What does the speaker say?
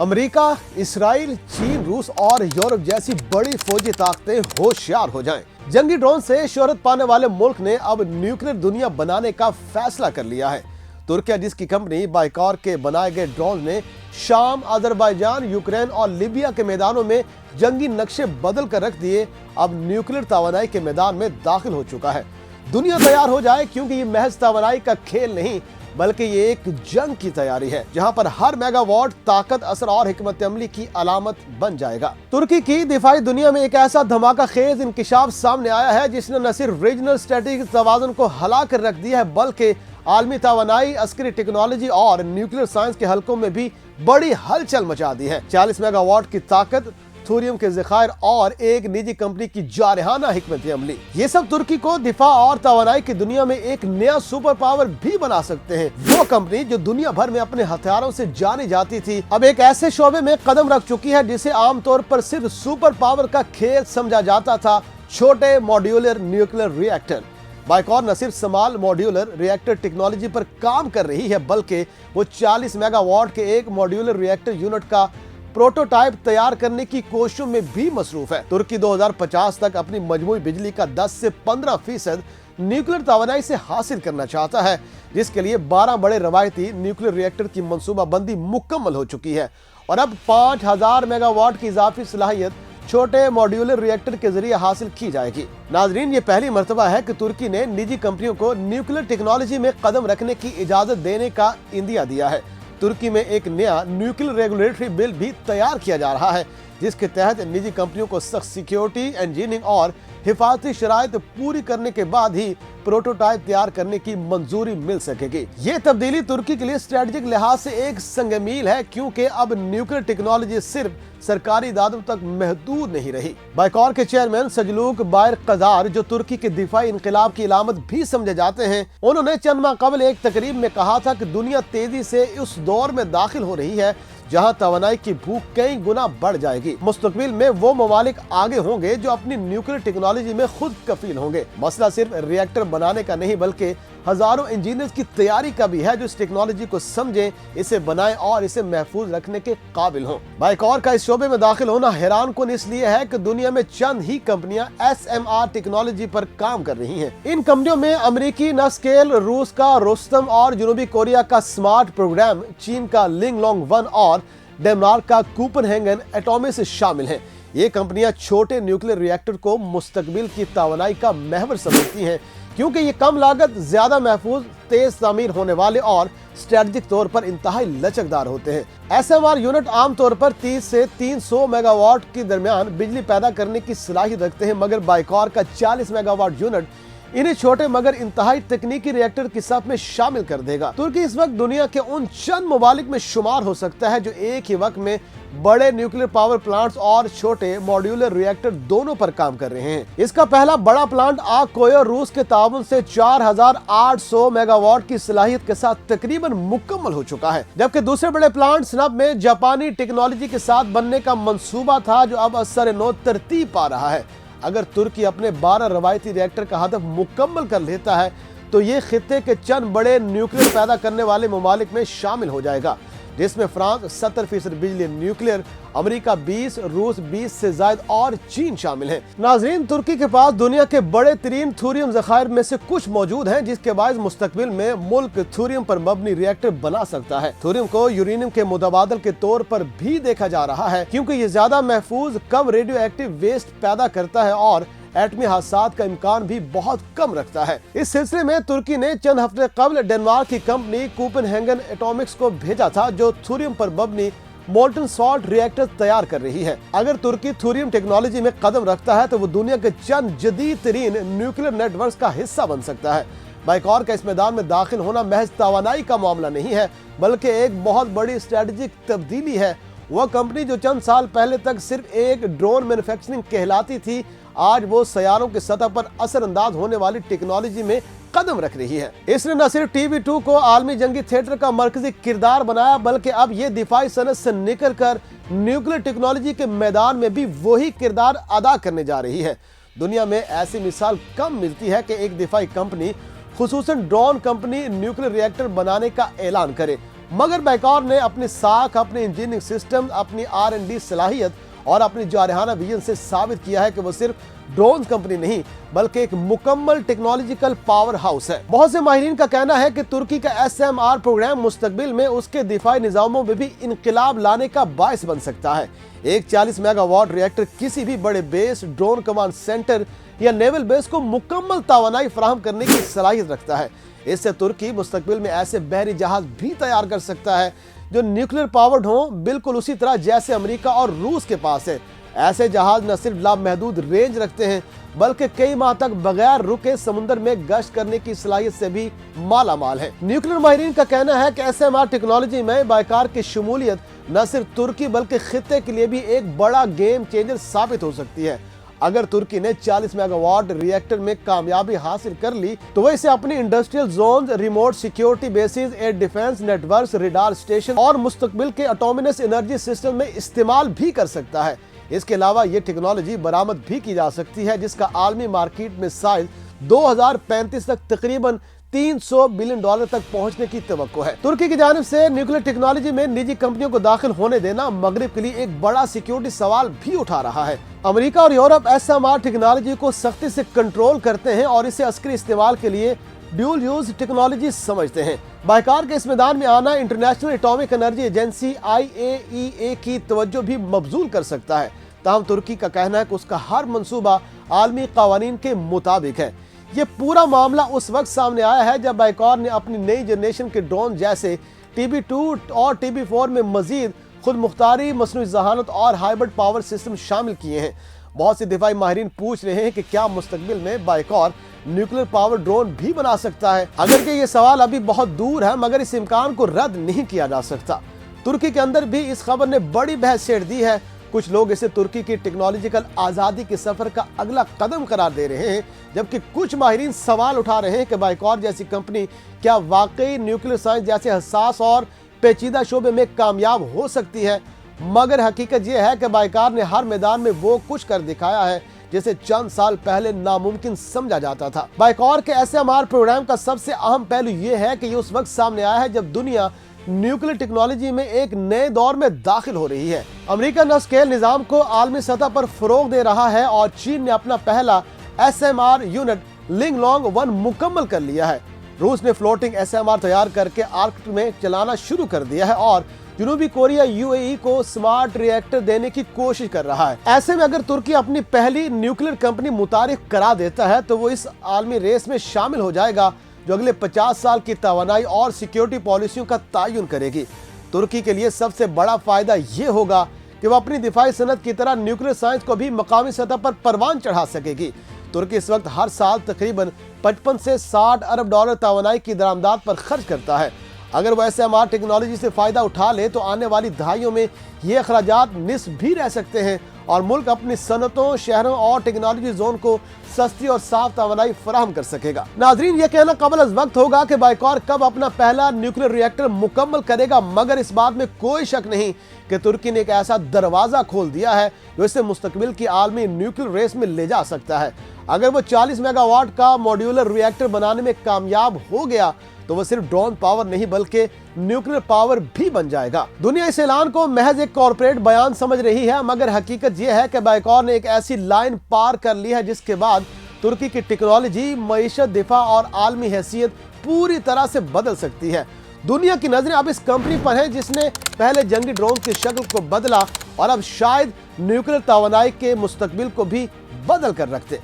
America, Israel, चीन, रूस और यूरोप जैसी बड़ी फौजी ताकतें होशियार हो जाएं। जंगी ड्रोन से शोहरत पाने वाले मुल्क ने अब न्यूक्लियर दुनिया बनाने का फैसला कर लिया है। तुर्की जिसकी कंपनी बाइकार के बनाए गए ड्रोन ने शाम, अजरबैजान, यूक्रेन और लीबिया के मैदानों में जंगी नक्शे बदल कर रख दिए, अब न्यूक्लियर तवानाई के मैदान में दाखिल हो चुका है। दुनिया तैयार हो जाए, क्योंकि ये महज तवानाई का खेल नहीं बल्कि ये एक जंग की तैयारी है, जहां पर हर मेगावाट ताकत, असर और हिकमत अमली की अलामत बन जाएगा। तुर्की की दिफाई दुनिया में एक ऐसा धमाका खेज इंकिशाफ सामने आया है जिसने न सिर्फ रीजनल स्ट्रेटेजिक तवाज़ुन को हिला कर रख दिया है, बल्कि आलमी तवानाई, अस्करी टेक्नोलॉजी और न्यूक्लियर साइंस के हलकों में भी बड़ी हलचल मचा दी है। 40 मेगावाट की ताकत, थोरियम के ज़खायर और एक निजी कंपनी की जारहाना हिकमत अमली, ये सब तुर्की को दिफा और तवानाई की दुनिया में एक नया सुपर पावर भी बना सकते हैं। वो कंपनी जो दुनिया भर में अपने हथियारों से जानी जाती थी, अब एक ऐसे शोबे में कदम रख चुकी है जिसे आमतौर पर सिर्फ सुपर पावर का खेल समझा जाता था, छोटे मॉड्यूलर न्यूक्लियर रिएक्टर। बाइकार न सिर्फ स्मॉल मॉड्यूलर रिएक्टर टेक्नोलॉजी पर काम कर रही है, बल्कि वो 40 मेगावाट के एक मॉड्यूलर रिएक्टर यूनिट का प्रोटोटाइप तैयार करने की कोशिशों में भी मसरूफ है। तुर्की 2050 तक अपनी मजमूई बिजली का 10 से 15% न्यूक्लियर तवानाई से हासिल करना चाहता है, जिसके लिए 12 बड़े रवायती न्यूक्लियर रिएक्टर की मंसूबाबंदी मुकम्मल हो चुकी है और अब 5000 मेगावाट की इजाफी सलाहियत छोटे मॉड्यूलर रिएक्टर के जरिए हासिल की जाएगी। नाजरीन, ये पहली मर्तबा है कि तुर्की ने निजी कंपनियों को न्यूक्लियर टेक्नोलॉजी में कदम रखने की इजाजत देने का इंदिया दिया है। तुर्की में एक नया न्यूक्लियर रेगुलेटरी बिल भी तैयार किया जा रहा है, जिसके तहत निजी कंपनियों को सख्त सिक्योरिटी, इंजीनियरिंग और हिफाजती शराइत पूरी करने के बाद ही प्रोटोटाइप तैयार करने की मंजूरी मिल सकेगी। ये तब्दीली तुर्की के लिए स्ट्रेटेजिक लिहाज से एक संगमील है, क्योंकि अब न्यूक्लियर टेक्नोलॉजी सिर्फ सरकारी इदारों तक महदूद नहीं रही। बाइकार के चेयरमैन सजलूक बायर कदार, जो तुर्की के दिफाई इनकलाब की अलामत भी समझे जाते हैं, उन्होंने चंद माह कबल एक तकरीब में कहा था कि दुनिया तेजी से उस दौर में दाखिल हो रही है जहां तवानाई की भूख कई गुना बढ़ जाएगी। मुस्तकबिल में वो ममालिक आगे होंगे जो अपनी न्यूक्लियर टेक्नोलॉजी में खुद कफील होंगे। मसला सिर्फ रिएक्टर बनाने का नहीं बल्कि हजारों इंजीनियर्स की तैयारी का भी है, जो इस टेक्नोलॉजी को समझे, इसे बनाएं और इसे महफूज रखने के काबिल हों। बाइकार का इस शोबे में दाखिल होना हैरान कुन इसलिए है कि दुनिया में चंद ही कंपनियां SMR टेक्नोलॉजी पर काम कर रही हैं। इन कंपनियों में अमेरिकी नस्केल, रूस का रुस्तम और जनूबी कोरिया का स्मार्ट प्रोग्राम, चीन का लिंगलोंग 1 और डेनमार्क का कोपेनहेगन एटॉमिक्स शामिल हैं। ये कंपनियां छोटे न्यूक्लियर रिएक्टर को मुस्तकबिल की तवानाई का महवर समझती हैं, क्योंकि ये कम लागत, ज्यादा महफूज, तेज तामीर होने वाले और स्ट्रेटजिक तौर पर इंतहाई लचकदार होते हैं। SMR यूनिट आमतौर पर 30 से 300 मेगावाट के दरमियान बिजली पैदा करने की सलाहियत रखते हैं, मगर बाइकार का 40 मेगावाट यूनिट इन्हें छोटे मगर इंतहाई तकनीकी रिएक्टर की साथ में शामिल कर देगा। तुर्की इस वक्त दुनिया के उन चंद ममालिक में शुमार हो सकता है जो एक ही वक्त में बड़े न्यूक्लियर पावर प्लांट्स और छोटे मॉड्यूलर रिएक्टर दोनों पर काम कर रहे हैं। इसका पहला बड़ा प्लांट आकोयो रूस के ताउन से 4800 मेगावाट की सलाहियत के साथ तकरीबन मुकम्मल हो चुका है, जबकि दूसरे बड़े प्लांट स्नब में जापानी टेक्नोलॉजी के साथ बनने का मंसूबा था, जो अब असर नो तरतीब पा रहा है। अगर तुर्की अपने 12 रवायती रिएक्टर का हदफ मुकम्मल कर लेता है तो ये खित्ते के चंद बड़े न्यूक्लियर पैदा करने वाले ममालिक में शामिल हो जाएगा, जिसमें फ्रांस 70% बिजली न्यूक्लियर, अमेरिका 20, रूस 20 से ज्यादा और चीन शामिल है। नाजरीन, तुर्की के पास दुनिया के बड़े तरीन थोरियम ज़खायर में से कुछ मौजूद हैं, जिसके बायस मुस्तकबिल में मुल्क थोरियम पर मबनी रिएक्टर बना सकता है। थोरियम को यूरेनियम के मुतबादल के तौर पर भी देखा जा रहा है, क्योंकि ये ज्यादा महफूज, कम रेडियो एक्टिव वेस्ट पैदा करता है और एटमी हादसात का इम्कान भी बहुत कम रखता है। इस सिलसिले में तुर्की ने चंद हफ्ते कबल डेनमार्क की कंपनी कोपेनहेगन एटॉमिक्स को भेजा था, जो थोरियम पर मबनी मोल्टन सॉल्ट रिएक्टर तैयार कर रही है। अगर तुर्की थोरियम टेक्नोलॉजी में कदम रखता है तो वो दुनिया के चंद जदीद तरीन न्यूक्लियर नेटवर्क का हिस्सा बन सकता है। बाइकार का इस मैदान में दाखिल होना महज तवानाई का मामला नहीं है, बल्कि एक बहुत बड़ी स्ट्रेटेजिक तब्दीली है। वह कंपनी जो चंद साल पहले तक सिर्फ एक ड्रोन मैन्युफैक्चरिंग कहलाती थी, आज वो सैयारों की सतह पर असरअंदाज होने वाली टेक्नोलॉजी में कदम रख रही है। इसने न सिर्फ TB2 को आलमी जंगी थिएटर का मरकजी किरदार बनाया, बल्कि अब ये दिफाई सनत से निकल कर न्यूक्लियर टेक्नोलॉजी के मैदान में भी वही किरदार अदा करने जा रही है। दुनिया में ऐसी मिसाल कम मिलती है कि एक दिफाई कंपनी, खुसूसन ड्रोन कंपनी, न्यूक्लियर रिएक्टर बनाने का ऐलान करे मगर बाइकॉर ने अपनी साख, अपने इंजीनियरिंग सिस्टम, अपनी R&D सलाहियत और अपनी जारहाना विजन से साबित किया है कि वो सिर्फ ड्रोन कंपनी नहीं बल्कि एक मुकम्मल टेक्नोलॉजिकल पावर हाउस है। बहुत से माहिरीन का कहना है कि तुर्की का SMR प्रोग्राम मुस्तकबिल में उसके दिफाई निज़ामों में भी इनकलाब लाने का बायस बन सकता है। एक 40 मेगावाट रिएक्टर किसी भी बड़े बेस, ड्रोन कमांड सेंटर या नेवल बेस को मुकम्मल तवानाई फराहम करने की सलाहियत रखता है। इससे तुर्की मुस्तकबिल में ऐसे बहरी जहाज भी तैयार कर सकता है जो न्यूक्लियर पावर्ड हों, बिल्कुल उसी तरह जैसे अमेरिका और रूस के पास है। ऐसे जहाज न सिर्फ लामहदूद रेंज रखते हैं बल्कि कई माह तक बगैर रुके समुद्र में गश्त करने की सलाहियत से भी माला माल है। न्यूक्लियर माहिरीन का कहना है कि SMR टेक्नोलॉजी में बाइकॉर की शमूलियत न सिर्फ तुर्की बल्कि खित्ते के लिए भी एक बड़ा गेम चेंजर साबित हो सकती है। अगर तुर्की ने 40 मेगावाट रिएक्टर में कामयाबी हासिल कर ली तो वह इसे अपनी industrial zone, remote security basis, air defence networks, radar station और मुस्तकबिल के ऑटोनोमस एनर्जी सिस्टम में इस्तेमाल भी कर सकता है। इसके अलावा ये टेक्नोलॉजी बरामद भी की जा सकती है जिसका आलमी मार्केट में साइज 2035 तक तकरीबन $300 बिलियन तक पहुंचने की तवक्को है। तुर्की की जानिब से न्यूक्लियर टेक्नोलॉजी में निजी कंपनियों को दाखिल होने देना मगरिब के लिए एक बड़ा सिक्योरिटी सवाल भी उठा रहा है। अमेरिका और यूरोप SMR टेक्नोलॉजी को सख्ती से कंट्रोल करते हैं और इसे अस्करी इस्तेमाल के लिए ड्यूल यूज टेक्नोलॉजी समझते हैं। बाइकॉर के इस मैदान में आना international atomic energy agency IAEA की तवज्जो भी मबजूल कर सकता है। ताहम तुर्की का कहना है कि उसका हर मंसूबा आलमी कावानीन के मुताबिक है। ये पूरा मामला उस वक्त सामने आया है जब बाइकॉर ने अपनी नई जनरेशन के ड्रोन जैसे TB2 और TB4 में मजीद खुद मुख्तारी, मसनूई जहानत और हाइब्रिड पावर सिस्टम शामिल किए हैं। बहुत से दिफाई माहिरीन पूछ रहे हैं कि क्या मुस्तकबिल में बाइकॉर न्यूक्लियर पावर ड्रोन भी बना सकता है। अगर कि ये सवाल अभी बहुत दूर है मगर इस इम्कान को रद्द नहीं किया जा सकता। तुर्की के अंदर भी इस खबर ने बड़ी बहस छेड़ दी है। कुछ लोग इसे तुर्की की टेक्नोलॉजिकल आज़ादी के सफर का अगला कदम करार दे रहे हैं, जबकि कुछ माहिरीन सवाल उठा रहे हैं कि बाइकॉर जैसी कंपनी क्या वाकई न्यूक्लियर साइंस जैसे हसास और पेचीदा शोबे में कामयाब हो सकती है। मगर हकीकत यह है कि बाइकॉर ने हर मैदान में वो कुछ कर दिखाया है जिसे चंद साल पहले नामुमकिन समझा जाता था। बाइकॉर के SMR प्रोग्राम का सबसे अहम पहलू यह है कि ये उस वक्त सामने आया है जब दुनिया न्यूक्लियर टेक्नोलॉजी में एक नए दौर में दाखिल हो रही है। अमेरिका न स्केल निज़ाम को आलमी सतह पर फरोग दे रहा है और चीन ने अपना पहला SMR यूनिट लिंगलोंग 1 मुकम्मल कर लिया है। रूस ने फ्लोटिंग SMR तैयार करके आर्कटिक में चलाना शुरू कर दिया है और जनूबी कोरिया UAE को स्मार्ट रिएक्टर देने की कोशिश कर रहा है। ऐसे में अगर तुर्की अपनी पहली न्यूक्लियर कंपनी मुतारिफ करा देता है तो वो इस आलमी रेस में शामिल हो जाएगा जो अगले 50 साल की तवानाई और सिक्योरिटी पॉलिसियों का तयन करेगी। तुर्की के लिए सबसे बड़ा फायदा ये होगा कि वो अपनी दिफाई सनत की तरह न्यूक्लियर साइंस को भी मकामी सतह पर परवान चढ़ा सकेगी। तुर्की इस वक्त हर साल तकरीबन 55 से 60 अरब डॉलर तवानाई की दरामदात पर खर्च करता है। अगर वो SMR टेक्नोलॉजी से फायदा उठा ले तो आने वाली दहाइयों में ये अखराजात निस्फ भी रह सकते हैं और मुल्क अपनी सनतों, शहरों और टेक्नोलॉजी जोन को सस्ती और साफ तवानाई फराहम कर सकेगा। नाजरीन, ये कहना कबल अज़ वक्त होगा कि बाइकॉर कब अपना पहला न्यूक्लियर रिएक्टर मुकम्मल करेगा, मगर इस बात में कोई शक नहीं कि तुर्की ने एक ऐसा दरवाजा खोल दिया है जो इसे मुस्तकबिल की आलमी न्यूक्लियर रेस में ले जा सकता है। अगर वो 40 मेगावाट का मॉड्यूलर रिएक्टर बनाने में कामयाब हो गया तो वो सिर्फ ड्रोन पावर नहीं बल्कि न्यूक्लियर पावर भी बन जाएगा। दुनिया इस ऐलान को महज एक कॉर्पोरेट बयान समझ रही है, मगर हकीकत यह है कि बाइकॉर ने एक ऐसी लाइन पार कर ली है जिसके बाद तुर्की की टेक्नोलॉजी, मईशत, दिफा और आलमी हैसियत पूरी तरह से बदल सकती है। दुनिया की नजरें अब इस कंपनी पर है जिसने पहले जंगी ड्रोन की शक्ल को बदला और अब शायद न्यूक्लियर तवानाई के मुस्तकबिल को भी बदल कर रख दे।